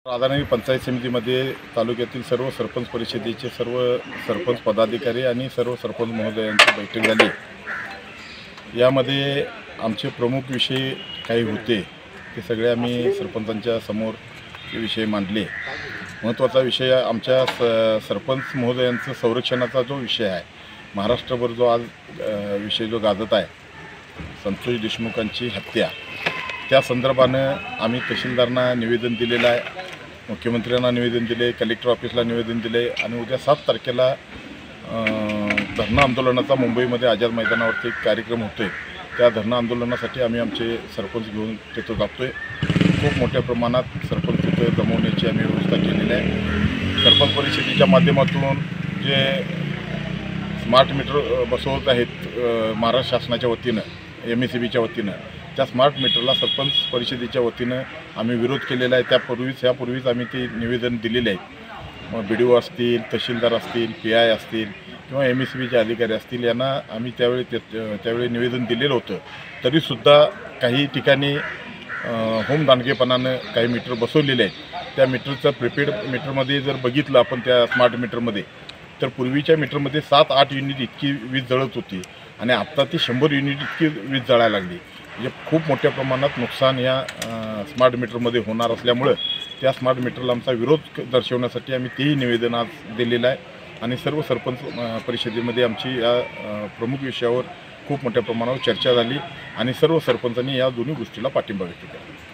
राधानगरी पंचायत समितीमध्ये तालुक्यातील सर्व सरपंच परिषदेचे सर्व सरपंच पदाधिकारी आणि सर्व सरपंच महोदयांची बैठक झाली। यामध्ये आमचे प्रमुख विषय काही होते ते सगळे आम्ही सरपंचांच्या समोर हे विषय मांडले। महत्त्वाचा विषय आमच्या सरपंच महोदयांचा संरक्षणाचा जो विषय आहे, महाराष्ट्रभर जो आज विषय जो गाजत आहे, संतोष देशमुखांची हत्या, त्या संदर्भानं आम्ही तहसीलदारांना निवेदन दिलेलं आहे, मुख्यमंत्र्यांना निवेदन दिले, कलेक्टर ऑफिसला निवेदन दिले आणि उद्या 7 तारखेला धरणं आंदोलनाचा मुंबईमध्ये आझाद मैदानावरती एक कार्यक्रम होतो आहे। त्या धरणं आंदोलनासाठी आम्ही आमचे सरपंच घेऊन तिथं जातो आहे। खूप मोठ्या प्रमाणात सरपंच तिथं जमवण्याची आम्ही व्यवस्था केलेली आहे। सरपंच परिषदेच्या माध्यमातून जे स्मार्ट मीटर बसवत आहेत महाराष्ट्र शासनाच्या वतीनं, MSEBच्या वतीनं, त्या स्मार्ट मीटरला सरपंच परिषदेच्या वतीनं आम्ही विरोध केलेला आहे। यापूर्वीच आम्ही ते निवेदन दिलेले आहेत। मग BDO असतील, तहसीलदार असतील, PI असतील किंवा MSEBचे अधिकारी असतील, यांना आम्ही त्यावेळी निवेदन दिलेलं होतं। तरीसुद्धा काही ठिकाणी होमदानगेपणानं काही मीटर बसवलेले आहेत। त्या मीटरचं प्रीपेड मीटरमध्ये जर बघितलं आपण त्या स्मार्ट मीटरमध्ये, तर पूर्वीच्या मीटरमध्ये 7-8 युनिट इतकी वीज जळत होती आणि आत्ता ती 100 युनिट इतकी वीज जळायला लागली। म्हणजे खूप मोठ्या प्रमाणात नुकसान या स्मार्ट मीटरमध्ये होणार असल्यामुळं त्या स्मार्ट मीटरला आमचा विरोध दर्शवण्यासाठी आम्ही तेही निवेदन आज दिलेलं आहे आणि सर्व सरपंच परिषदेमध्ये आमची या प्रमुख विषयावर खूप मोठ्या प्रमाणावर चर्चा झाली आणि सर्व सरपंचांनी या दोन्ही गोष्टीला पाठिंबा व्यक्त केला।